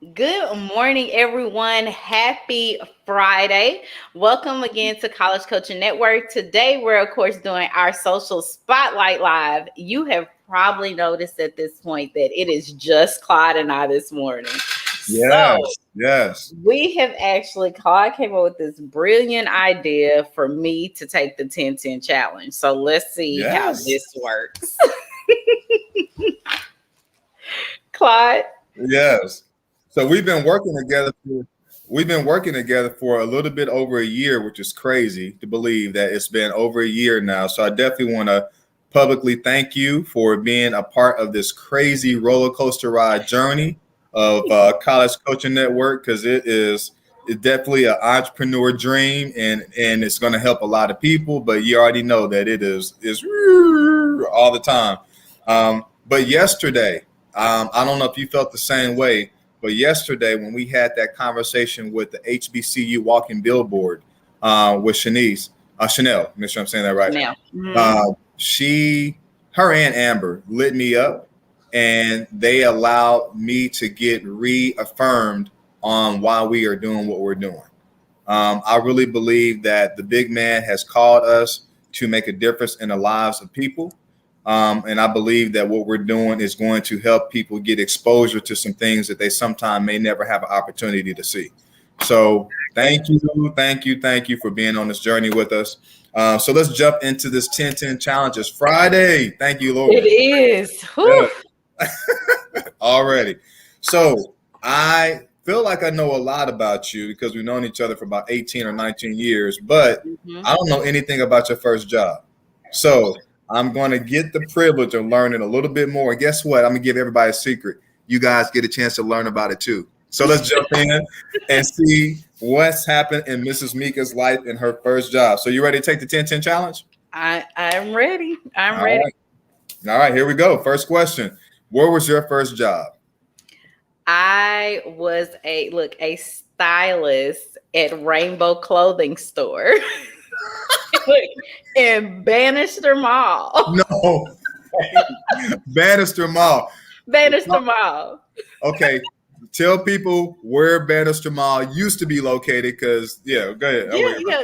Good morning, everyone. Happy Friday. Welcome again to College Coaching Network. Today, we're, of course, doing our social spotlight live. You have probably noticed at this point that it is just Claude and I this morning. So, Yes, yes. we have actually, Claude came up with this brilliant idea for me to take the 10-10 challenge. So, let's see how Yes. this works. Claude? Yes. So we've been working together for a little bit over a year, which is crazy to believe that it's been over a year now. So I definitely want to publicly thank you for being a part of this crazy roller coaster ride journey of College Coaching Network because it's definitely an entrepreneur dream and it's going to help a lot of people. But you already know that it is all the time. But yesterday. I don't know if you felt the same way, but yesterday when we had that conversation with the HBCU walking billboard with Chanel, make sure I'm saying that right. Now. Mhm. Uh, her and Amber lit me up, and they allowed me to get reaffirmed on why we are doing what we're doing. I really believe that the big man has called us to make a difference in the lives of people. And I believe that what we're doing is going to help people get exposure to some things that they sometimes may never have an opportunity to see. So thank you for being on this journey with us. So let's jump into this 10-10 challenge. It's Friday. Thank you, It Lord. is. Yeah, Whew. already. So I feel like I know a lot about you because we've known each other for about 18 or 19 years, but Mhm. I don't know anything about your first job. So I'm going to get the privilege of learning a little bit more. And guess what? I'm going to give everybody a secret. You guys get a chance to learn about it too. So let's jump in and see what's happened in Mrs. Mika's life in her first job. So you ready to take the 10-10 challenge? I'm ready. I'm All ready. right. All right, here we go. First question. Where was your first job? I was a stylist at Rainbow Clothing Store. Look, in Bannister Mall. No, Bannister Mall. Bannister Mall. Okay, tell people where Bannister Mall used to be located because, yeah, go ahead. Yeah, yeah.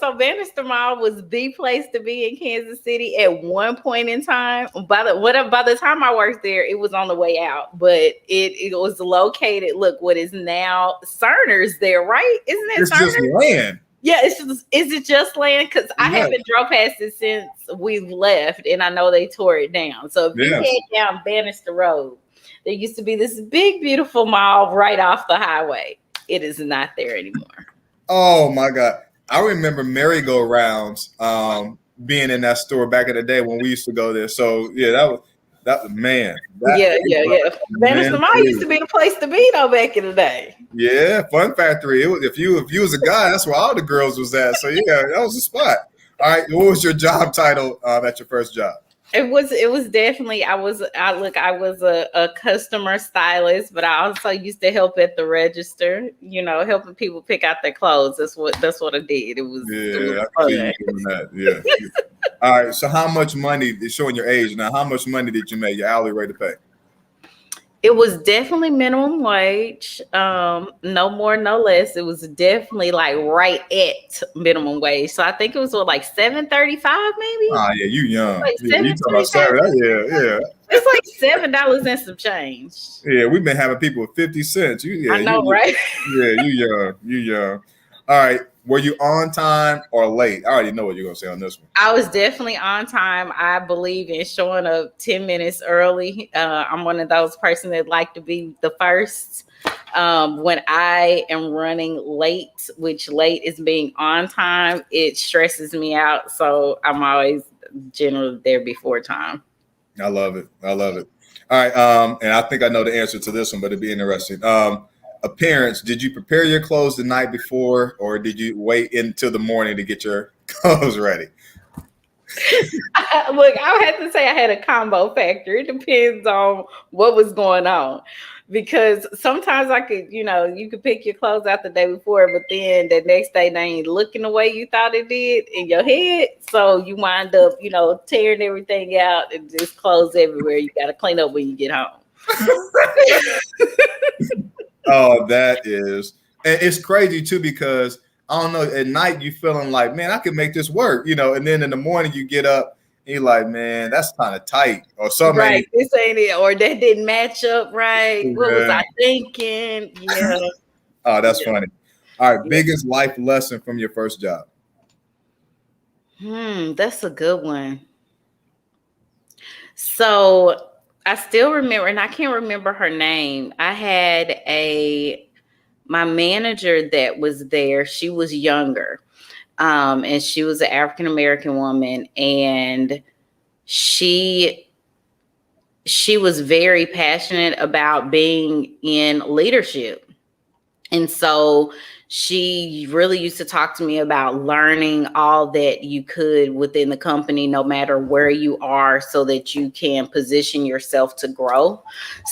So Bannister Mall was the place to be in Kansas City at one point in time. By the time I worked there, it was on the way out, but it was located. Look, what is now Cerner's there, right? Isn't it It's just Cerner's? land. Yeah, is it just land? Because I Yeah, haven't drove past it since we've left, and I know they tore it down. So if you yes. head down Bannister Road, there used to be this big, beautiful mall right off the highway. It is not there anymore. Oh my God. I remember merry-go-rounds being in that store back in the day when we used to go there. So yeah, that man, that Yeah, is yeah, yeah. a Bannister Mall used memory. to be the place to be though back in the day. Yeah, Fun Factory. It was if you was a guy, that's where all the girls was at. So yeah, that was the spot. All right, what was your job title at your first job? It was definitely I was a customer stylist, but I also used to help at the register, helping people pick out their clothes. That's what I did. It was Yeah, I can see fun. you doing that. Yeah. All right. So how much money is showing your age now? How much money did you make? Your hourly rate of pay? It was definitely minimum wage, no more, no less. It was definitely like right at minimum wage. So I think it was what, like 7.35 maybe? Ah, yeah, you young. Like Yeah, you talking about 7.35. salary? Yeah, It's like $7 and some change. yeah. We've been having people with 50 cents. I know, right? Yeah, you young. You young. All right. Were you on time or late? I already know what you're gonna say on this one. I was definitely on time. I believe in showing up 10 minutes early. I'm one of those person that like to be the first. When I am running late, which late is being on time, it stresses me out. So I'm always generally there before time. I love it. I love it. All right. And I think I know the answer to this one, but it'd be interesting. Appearance. Did you prepare your clothes the night before, or did you wait until the morning to get your clothes ready? Look, I would have to say I had a combo factor. It depends on what was going on. Because sometimes you could pick your clothes out the day before, but then the next day they ain't looking the way you thought it did in your head. So you wind up, tearing everything out and just clothes everywhere. You got to clean up when you get home. Oh, that is, and it's crazy too because I don't know. At night you feeling like, man, I can make this work, and then in the morning you get up and you're like, man, that's kind of tight, or something Right. ain't. This ain't it. Or that didn't match up right. What was Yeah. I thinking? Yeah. Oh, that's Yeah. funny. All right, Yeah. biggest life lesson from your first job. That's a good one. So I still remember, and I can't remember her name. I had my manager that was there. She was younger, and she was an African American woman, and she she was very passionate about being in leadership. And so she really used to talk to me about learning all that you could within the company, no matter where you are, so that you can position yourself to grow.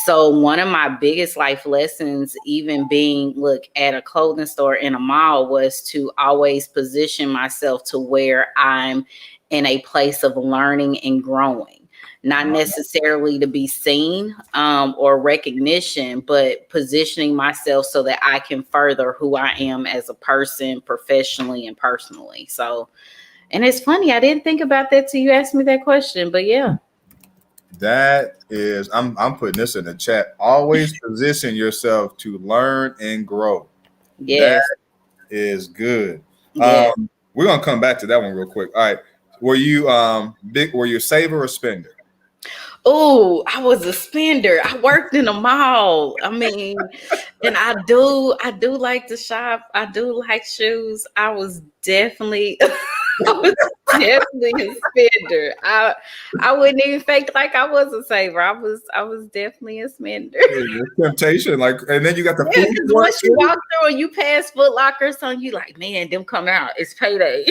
So, one of my biggest life lessons, even being, look, at a clothing store in a mall, was to always position myself to where I'm in a place of learning and growing, not necessarily to be seen or recognition, but positioning myself so that I can further who I am as a person, professionally and personally. So, and it's funny, I didn't think about that till you asked me that question, but yeah. That is, I'm putting this in the chat. Always position yourself to learn and grow. That Yes. is good. Yes. We're gonna come back to that one real quick. All right. Were you big? Were you a saver or spender? Oh, I was a spender. I worked in a mall. I mean, and I do like to shop. I do like shoes. I was definitely I was definitely a spender. I wouldn't even fake like I was a saver. I was definitely a spender. Yeah, temptation, like, and then you got the Yeah, food because court once you too. walk through and you pass Foot Locker or something, you like, man, them coming out. It's payday.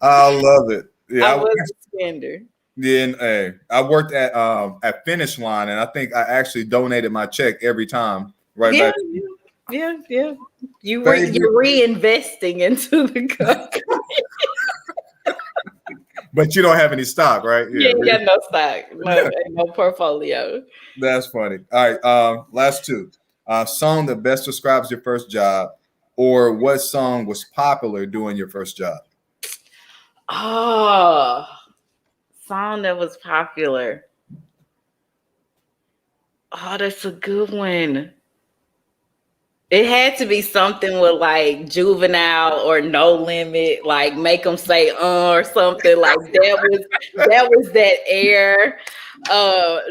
I love it. I Yeah, was a spender. I worked at Finish Line, and I think I actually donated my check every time right Yeah, back. yeah, yeah. Favorite, You're reinvesting into the company. but you don't have any stock, right? You Yeah, ain't got no stock, no portfolio. that's funny. All right, last two. Song that best describes your first job, or what song was popular during your first job? Oh, song that was popular. Oh, that's a good one. It had to be something with like Juvenile or No Limit, like make them say or something like that was that air.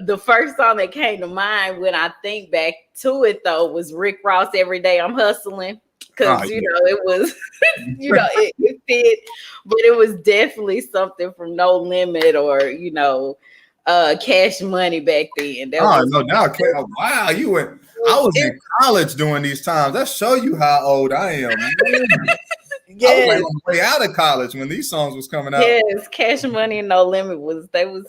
The first song that came to mind when I think back to it though was Rick Ross Every Day I'm Hustling. Oh, Because it was it fit, but it was definitely something from No Limit or Cash Money back then. That oh was no, now wow, you went. I was it, in college during these times. That show you how old I am. Man. I was like yes. on the way out of college when these songs was coming out. Yes, Cash Money and No Limit they was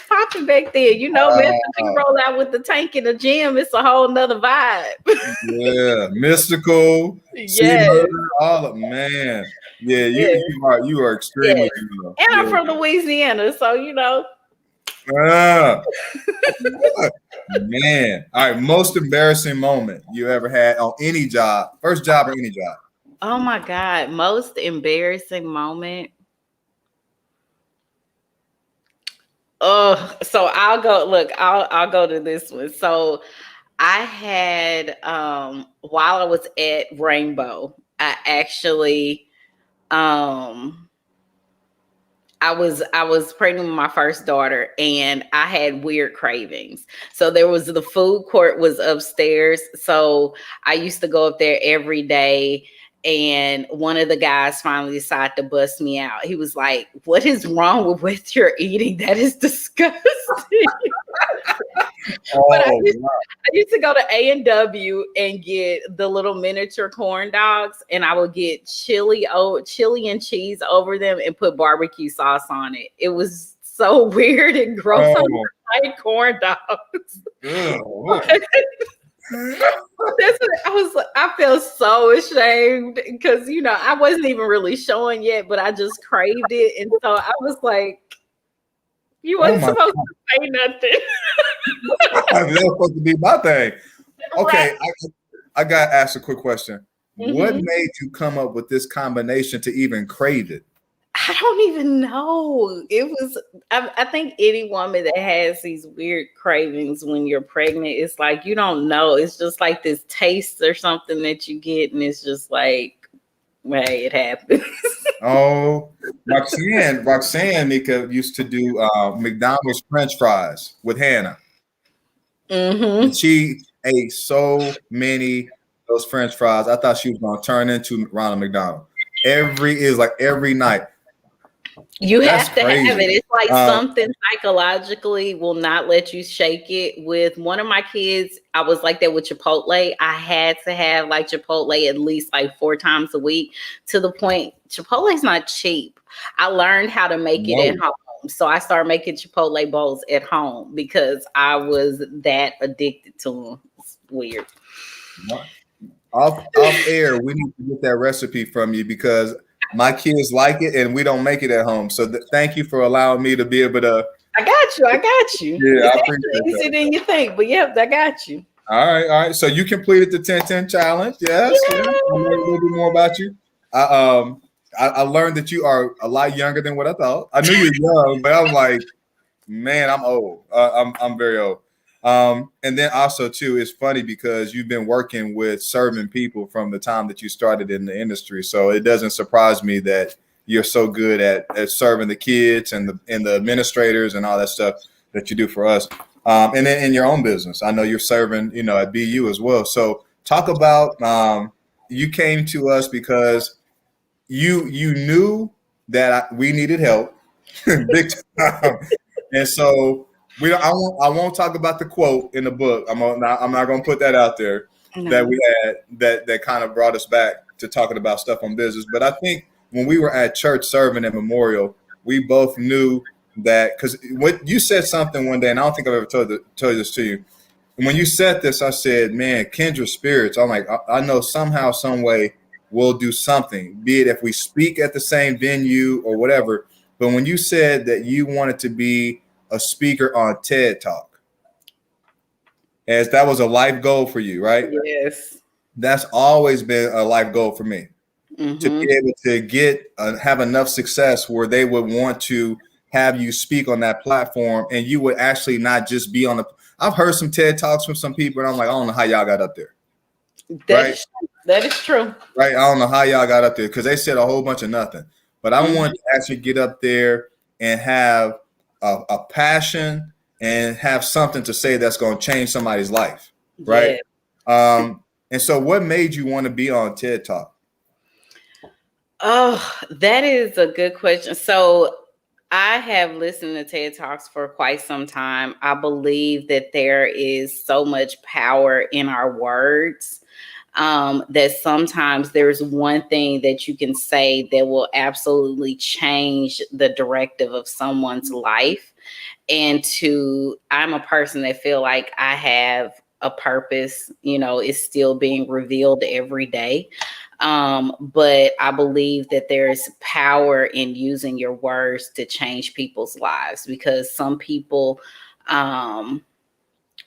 popping back then. Man, when you Uh, roll out with the tank in the gym, it's a whole nother vibe. yeah, mystical, see Yes, murder, all of man. Yeah, you yes, you are yes. extremely young. And I'm Yeah. from Louisiana, so Ah, man. All right, most embarrassing moment you ever had on any job, first job or any job. oh my God, most embarrassing moment. Oh, so I'll go to this one. So I had while I was at Rainbow, I actually um I was pregnant with my first daughter and I had weird cravings. So there was the food court was upstairs. So I used to go up there every day. And one of the guys finally decided to bust me out. He was like, "What is wrong with what you're eating? That is disgusting." But Oh, I used to go to A&W and get the little miniature corn dogs, and I would get chili and cheese over them and put barbecue sauce on it. It was so weird and gross. I oh, like corn dogs. oh. I felt so ashamed because I wasn't even really showing yet, but I just craved it, and so I was like, "You Oh wasn't my supposed to say nothing." That was supposed to be my thing. Right. Okay, I got to ask a quick question. What Hmm. made you come up with this combination to even crave it? I don't even know. It was, I think any woman that has these weird cravings when you're pregnant, it's like you don't know. It's just like this taste or something that you get, and it's just like, hey, it happens. Oh, Roxanne Nika used to do McDonald's French fries with Hannah. And Hmm. she ate so many of those French fries. I thought she was going to turn into Ronald McDonald. Every night. You That's have to have it. crazy. It's like Um, something psychologically will not let you shake it. With one of my kids, I was like that with Chipotle. I had to have like Chipotle at least like 4 times a week, to the point Chipotle's not cheap. I learned how to make it at no. home. So I started making Chipotle bowls at home because I was that addicted to them. It's weird. Off air, we need to get that recipe from you because my kids like it and we don't make it at home. So thank you for allowing me to be able to. I got you. I got you. Yeah, It's I actually appreciate that. easier than you think, but yeah, I got you. All right. So you completed the 10-10 challenge. Yes, yeah. I learned a little bit more about you. I I learned that you are a lot younger than what I thought. I knew you were young, but I'm like, man, I'm old. I'm very old. And then also too, it's funny because you've been working with serving people from the time that you started in the industry. So it doesn't surprise me that you're so good at serving the kids and the administrators and all that stuff that you do for us. And then in your own business, I know you're serving, at BU as well. So talk about you came to us because you knew that we needed help big time, and so we don't, I won't talk about the quote in the book. I'm not going to put that out there that No. we had that kind of brought us back to talking about stuff on business. But I think when we were at church serving at Memorial, we both knew that because what you said something one day, and I don't think I've ever told this to you. And when you said this, I said, "Man, kindred spirits." I'm like, I know somehow, some way, we'll do something. Be it if we speak at the same venue or whatever. But when you said that you wanted to be a speaker on TED Talk, as that was a life goal for you, right? Yes. That's always been a life goal for me to Hmm. be able to get have enough success where they would want to have you speak on that platform, and you would actually not just be on the. I've heard some TED Talks from some people, and I'm like, I don't know how y'all got up there, That right? is that is true. Right? I don't know how y'all got up there because they said a whole bunch of nothing. But I Hmm. want to actually get up there and have a passion and have something to say that's going to change somebody's life, right? Yeah. And so, what made you want to be on TED Talk? Oh, that is a good question. So I have listened to TED Talks for quite some time. I believe that there is so much power in our words, that sometimes there's one thing that you can say that will absolutely change the directive of someone's life. And I'm a person that feel like I have a purpose, it's still being revealed every day. But I believe that there's power in using your words to change people's lives, because some people, um,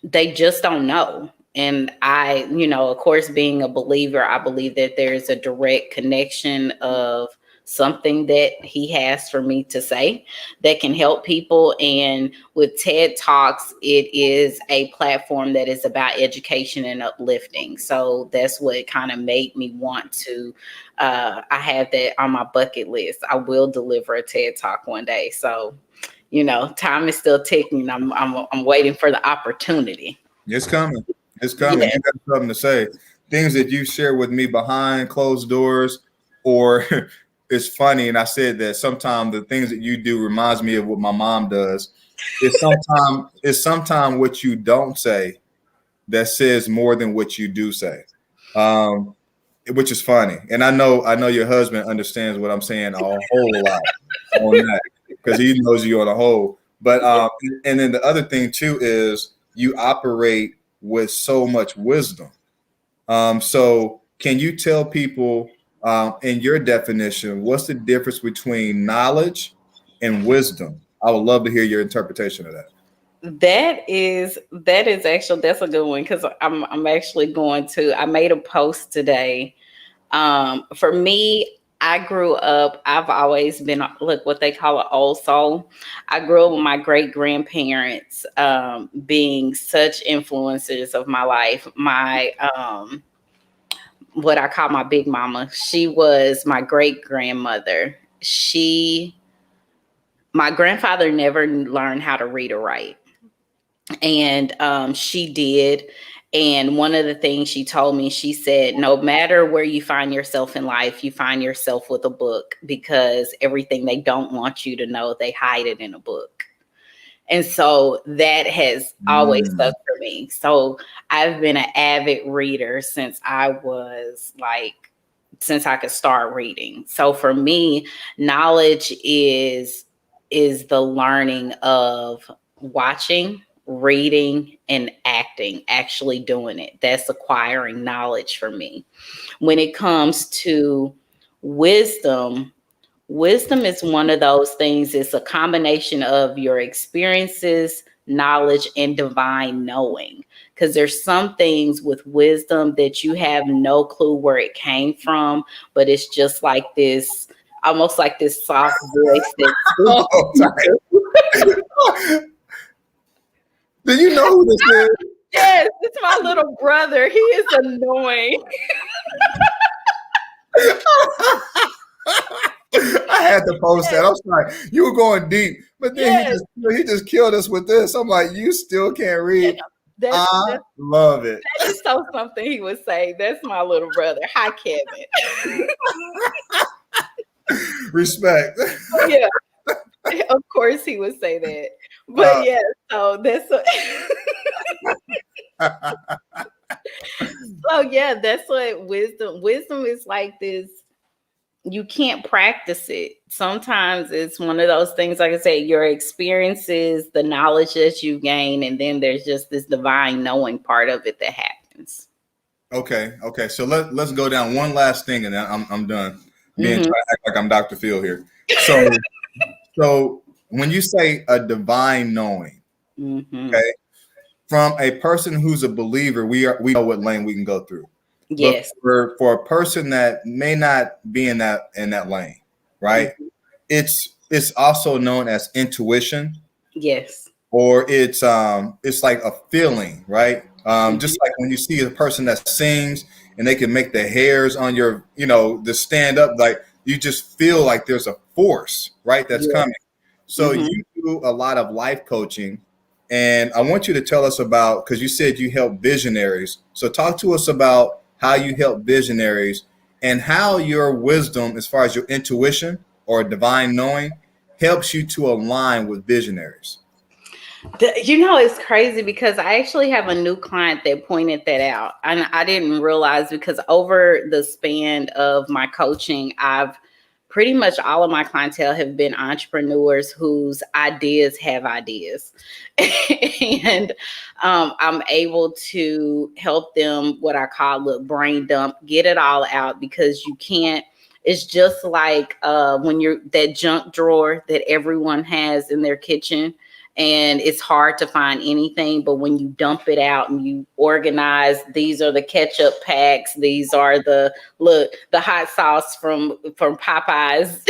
they just don't know. And of course, being a believer, I believe that there's a direct connection of something that he has for me to say that can help people. And with TED Talks, it is a platform that is about education and uplifting. So that's what kind of made me want to. I have that on my bucket list. I will deliver a TED Talk one day. So time is still ticking. I'm waiting for the opportunity. It's coming. It's coming. Yeah. You got something to say. Things that you share with me behind closed doors, or it's funny. And I said that sometimes the things that you do reminds me of what my mom does. It's sometime what you don't say that says more than what you do say, um, which is funny. And I know your husband understands what I'm saying a whole lot on that because he knows you on a whole. But and then the other thing too is you operate with so much wisdom. So can you tell people in your definition what's the difference between knowledge and wisdom? I would love to hear your interpretation of that. That is actually, that's a good one, because I'm actually going to, I made a post today. For me, I grew up, I've always been, look, what they call an old soul. I grew up with my great grandparents being such influencers of my life. What I call my big mama, she was my great grandmother. My grandfather never learned how to read or write, and she did. And one of the things she told me, she said, no matter where you find yourself in life, you find yourself with a book, because everything they don't want you to know, they hide it in a book. And so that has always Mm. stuck for me. So I've been an avid reader since I was like, since I could start reading. So for me, knowledge is the learning of watching, reading, and acting, actually doing it. That's acquiring knowledge for me. When it comes to wisdom, wisdom is one of those things. It's a combination of your experiences, knowledge, and divine knowing. Because there's some things with wisdom that you have no clue where it came from, but it's just like this, almost like this soft voice that speaks Oh, to you. do you know who this is? Yes, it's my little brother. He is annoying. I had to post that. I was like, you were going deep, but then Yes, he just killed us with this. I'm like, you still can't yeah, read. that's I love it. that is so something he would say. That's my little brother. Hi, Kevin. Respect. Yeah, of course he would say that. But Uh, yeah, so that's what so yeah, that's what wisdom is like this. You can't practice it. Sometimes it's one of those things, like I said, your experiences, the knowledge that you gain, and then there's just this divine knowing part of it that happens. okay. So let's go down one last thing, and then I'm done being trying Hmm. to act like I'm Dr. Phil here. So when you say a divine knowing, Hmm. okay, from a person who's a believer, we know what lane we can go through. But Yes. for a person that may not be in that lane, right? Hmm. It's also known as intuition, Yes. or it's like a feeling, right? Hmm. Just like when you see a person that sings and they can make the hairs on your, the stand up, like you just feel like there's a force, right, that's Yeah. coming. So Hmm. you do a lot of life coaching, and I want you to tell us about, because you said you help visionaries. So talk to us about how you help visionaries and how your wisdom, as far as your intuition or divine knowing, helps you to align with visionaries. It's crazy because I actually have a new client that pointed that out. And I didn't realize, because over the span of my coaching, I've pretty much all of my clientele have been entrepreneurs whose ideas have ideas. And I'm able to help them, what I call a brain dump, get it all out, because you can't. It's just like when you're that junk drawer that everyone has in their kitchen, and it's hard to find anything, but when you dump it out and you organize, these are the ketchup packs, these are the hot sauce from Popeyes.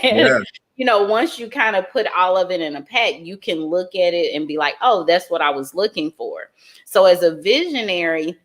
And Yeah. once you kind of put all of it in a pack, you can look at it and be like, oh, that's what I was looking for. So as a visionary,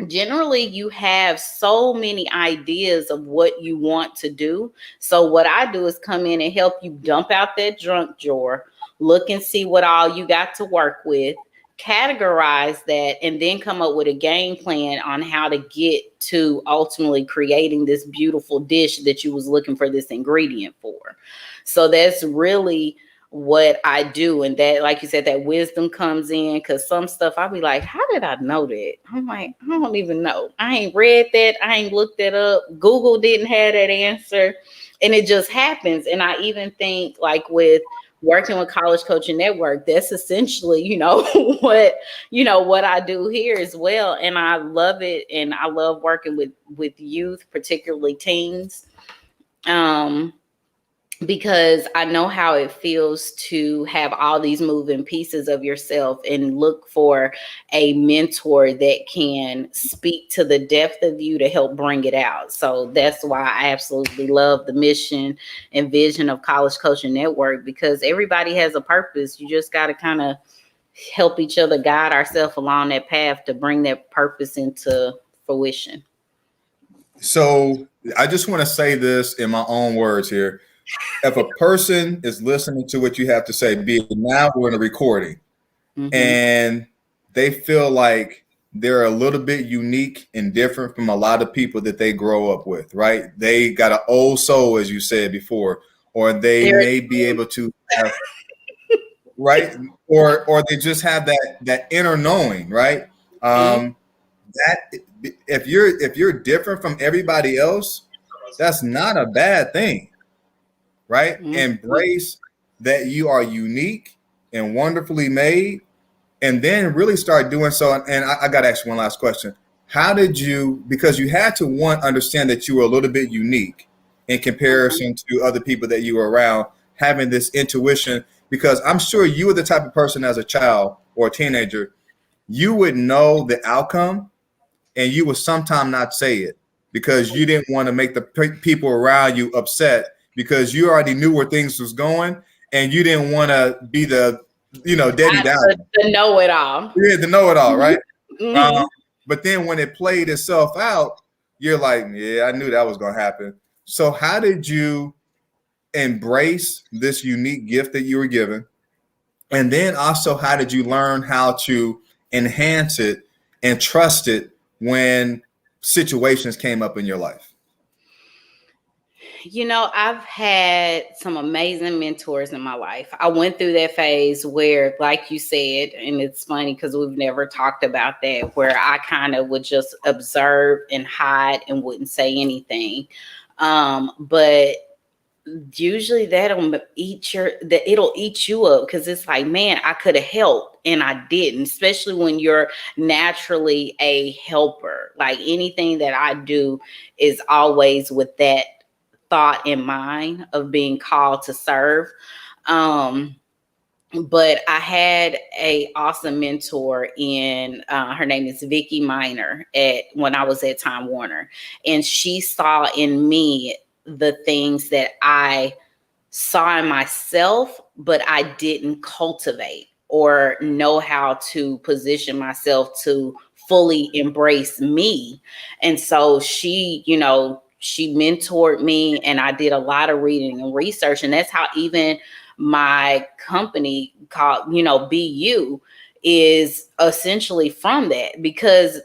generally you have so many ideas of what you want to do. So what I do is come in and help you dump out that junk drawer, look and see what all you got to work with, categorize that, and then come up with a game plan on how to get to ultimately creating this beautiful dish that you was looking for this ingredient for. So that's really what I do. And that, like you said, that wisdom comes in, because some stuff I'll be like, how did I know that? I'm like, I don't even know. I ain't read that. I ain't looked that up. Google didn't have that answer. And it just happens. And I even think, like, with working with College Coaching Network, that's essentially, what I do here as well. And I love it. And I love working with youth, particularly teens. Um, because I know how it feels to have all these moving pieces of yourself and look for a mentor that can speak to the depth of you to help bring it out. So that's why I absolutely love the mission and vision of College Coaching Network, because everybody has a purpose. You just got to kind of help each other guide ourselves along that path to bring that purpose into fruition. So I just want to say this in my own words here. If a person is listening to what you have to say, be it now or in a recording, Mm-hmm. and they feel like they're a little bit unique and different from a lot of people that they grow up with, right? They got an old soul, as you said before, or they There. may be able to have, right, or they just have that inner knowing, right? Mm-hmm. That if you're different from everybody else, that's not a bad thing, right? Embrace that you are unique and wonderfully made, and then really start doing so. And I got to ask you one last question. How did you, because you had to one, understand that you were a little bit unique in comparison to other people that you were around, having this intuition, because I'm sure you were the type of person as a child or a teenager, you would know the outcome and you would sometimes not say it because you didn't want to make the people around you upset because you already knew where things was going and you didn't want to be the, Debbie Downer. The know-it-all. You had to know it all, right? Mm-hmm. But then when it played itself out, you're like, yeah, I knew that was going to happen. So how did you embrace this unique gift that you were given? And then also, how did you learn how to enhance it and trust it when situations came up in your life? I've had some amazing mentors in my life. I went through that phase where, like you said, and it's funny because we've never talked about that, where I kind of would just observe and hide and wouldn't say anything. But usually it'll eat you up, because it's like, man, I could have helped and I didn't, especially when you're naturally a helper. Like anything that I do is always with that thought in mind of being called to serve. But I had a awesome mentor in her name is Vicky Miner when I was at Time Warner, and she saw in me the things that I saw in myself, but I didn't cultivate or know how to position myself to fully embrace me. And so she mentored me, and I did a lot of reading and research. And that's how even my company called, Be You, is essentially from that, because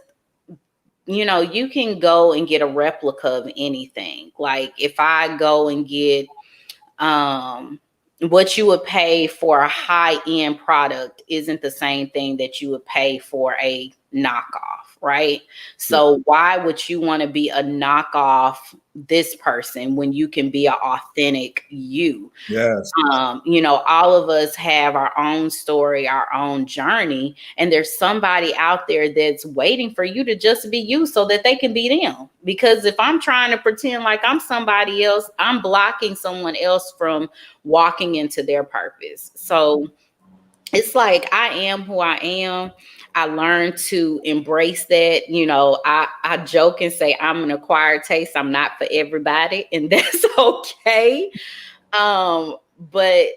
you can go and get a replica of anything. Like if I go and get what you would pay for a high-end product isn't the same thing that you would pay for a knockoff, right? Yeah. So why would you want to be a knockoff this person when you can be an authentic you? Yes. All of us have our own story, our own journey, and there's somebody out there that's waiting for you to just be you so that they can be them. Because if I'm trying to pretend like I'm somebody else, I'm blocking someone else from walking into their purpose. So it's like, I am who I am. I learned to embrace that. I joke and say I'm an acquired taste. I'm not for everybody, and that's okay. But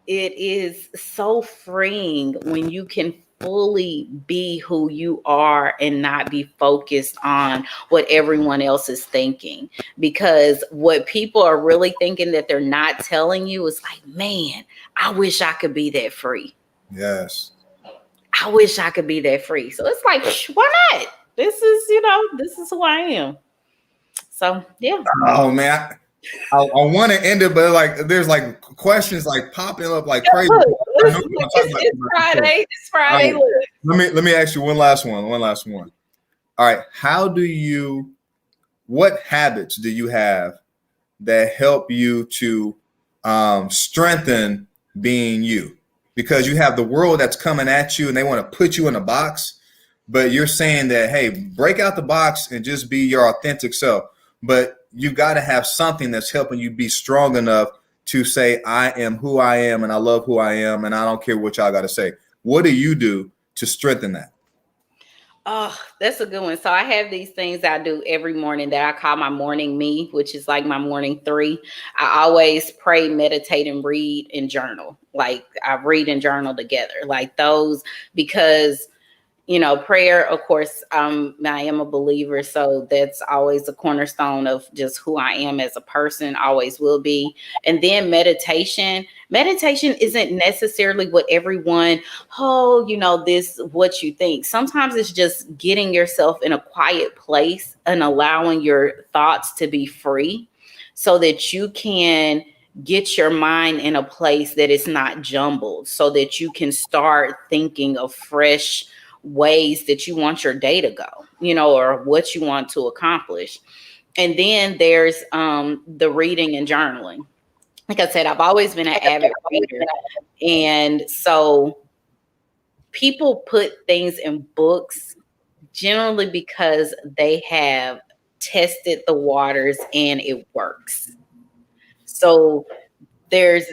it is so freeing when you can fully be who you are and not be focused on what everyone else is thinking. Because what people are really thinking that they're not telling you is like, man, I wish I could be that free. Yes. I wish I could be that free. So it's like, why not? This is who I am. So yeah. Oh man, I want to end it, but like there's like questions like popping up like crazy. It's Friday. It's Friday. Let me ask you one last one. All right. What habits do you have that help you to strengthen being you? Because you have the world that's coming at you and they want to put you in a box, but you're saying that, hey, break out the box and just be your authentic self. But you got to have something that's helping you be strong enough to say, I am who I am and I love who I am and I don't care what y'all got to say? What do you do to strengthen that? Oh, that's a good one. So I have these things I do every morning that I call my morning me, which is like my morning three. I always pray, meditate, and read and journal. Like I read and journal together, like those, because prayer, of course, I am a believer, so that's always a cornerstone of just who I am as a person, always will be. And then meditation isn't necessarily what everyone, oh, this what you think. Sometimes it's just getting yourself in a quiet place and allowing your thoughts to be free so that you can get your mind in a place that it's not jumbled, so that you can start thinking of fresh ways that you want your day to go, or what you want to accomplish. And then there's the reading and journaling. Like I said, I've always been an avid reader. And so people put things in books generally because they have tested the waters and it works. So there's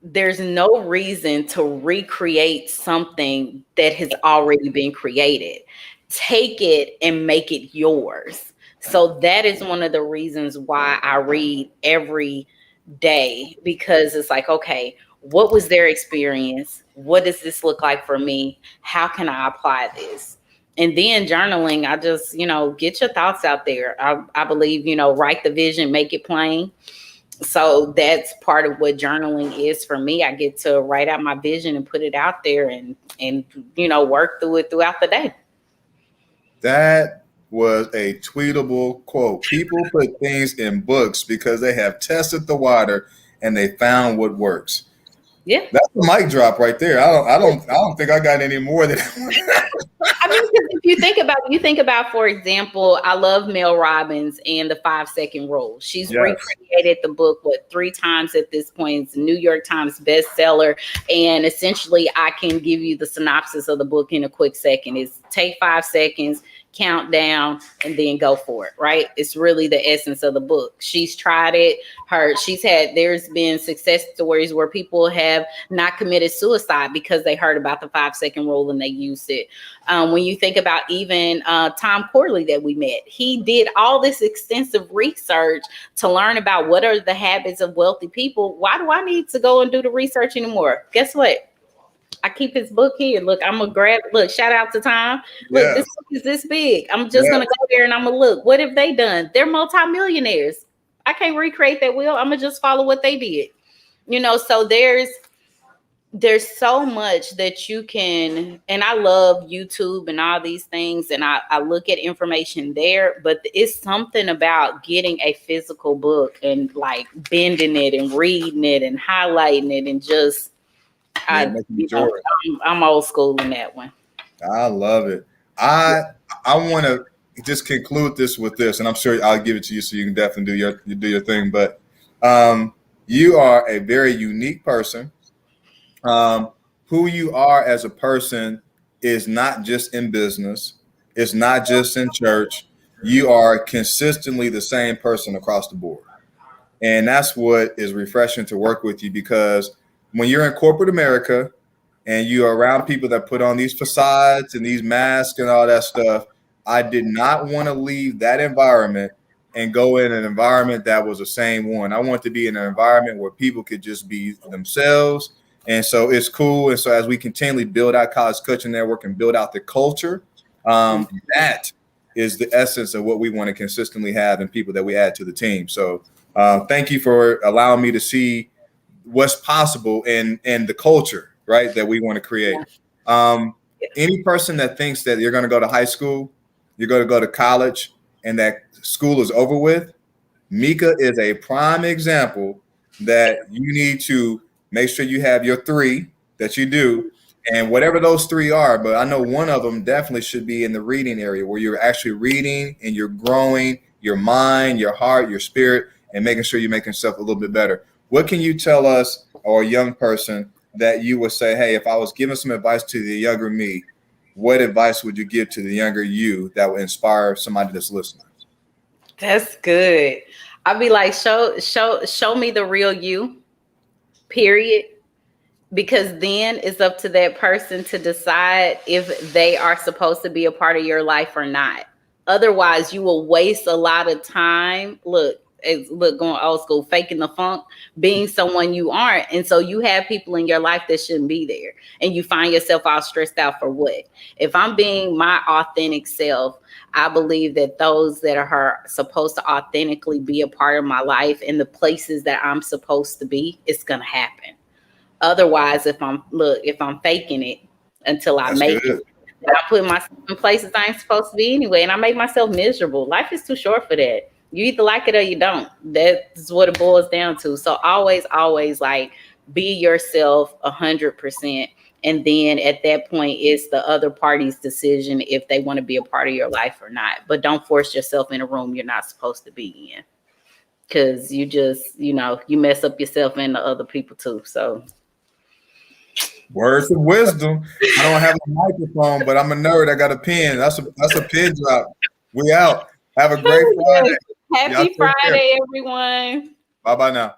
there's no reason to recreate something that has already been created. Take it and make it yours. So that is one of the reasons why I read every day, because it's like, okay, what was their experience? What does this look like for me? How can I apply this? And then journaling, I just, get your thoughts out there. I believe, write the vision, make it plain. So that's part of what journaling is for me. I get to write out my vision and put it out there and work through it throughout the day. That was a tweetable quote. People put things in books because they have tested the water and they found what works. Yeah. That's a mic drop right there. I don't think I got any more than I mean, 'cause if you think about, for example, I love Mel Robbins and the 5 second rule. She's Yes. recreated the book, three times at this point. It's a New York Times bestseller. And essentially, I can give you the synopsis of the book in a quick second. It's take 5 seconds, count down, and then go for it, right? It's really the essence of the book. She's tried it. There's been success stories where people have not committed suicide because they heard about the 5 second rule and they used it. When you think about even Tom Corley that we met, he did all this extensive research to learn about what are the habits of wealthy people. Why do I need to go and do the research anymore? Guess what? I keep his book here. Look, I'm gonna grab. Look, shout out to Tom. Look, Yeah. this book is this big. I'm just Yeah. gonna go there and I'm gonna look. What have they done? They're multimillionaires. I can't recreate that wheel. I'm gonna just follow what they did. So there's so much that you can, and I love YouTube and all these things, and I look at information there, but it's something about getting a physical book and like bending it and reading it and highlighting it and just Yeah, I making you enjoy know it. I'm old school in that one. I love it. I want to just conclude this with this, and I'm sure I'll give it to you so you can definitely do your thing. But you are a very unique person. Um, who you are as a person is not just in business. It's not just in church. You are consistently the same person across the board. And that's what is refreshing to work with you, because when you're in corporate America and you're around people that put on these facades and these masks and all that stuff, I did not want to leave that environment and go in an environment that was the same one. I want to be in an environment where people could just be themselves. And so it's cool. And so as we continually build out College Coaching Network and build out the culture, that is the essence of what we want to consistently have in people that we add to the team. So thank you for allowing me to see what's possible in the culture, right, that we want to create. Any person that thinks that you're going to go to high school, you're going to go to college, and that school is over with, Mika is a prime example that you need to make sure you have your three that you do, and whatever those three are. But I know one of them definitely should be in the reading area, where you're actually reading and you're growing your mind, your heart, your spirit, and making sure you make yourself a little bit better. What can you tell us, or a young person, that you would say, hey, if I was giving some advice to the younger me, what advice would you give to the younger you that would inspire somebody that's listening? That's good. I'll be like, show me the real you. period. Because then it's up to that person to decide if they are supposed to be a part of your life or not. Otherwise, you will waste a lot of time. Look, going old school, faking the funk, being someone you aren't. And so you have people in your life that shouldn't be there. And you find yourself all stressed out for what? If I'm being my authentic self, I believe that those that are supposed to authentically be a part of my life and the places that I'm supposed to be, it's going to happen. Otherwise, if I'm faking it until I That's make it, good. I put myself in places I ain't supposed to be anyway, and I make myself miserable. Life is too short for that. You either like it or you don't. That's what it boils down to. So always like be yourself 100%. And then at that point, it's the other party's decision if they want to be a part of your life or not. But don't force yourself in a room you're not supposed to be in. Because you just, you mess up yourself and the other people too. So Words of wisdom. I don't have a microphone, but I'm a nerd. I got a pen. That's a pin drop. We out. Have a great Friday. Y'all happy take care. Friday, everyone. Bye bye now.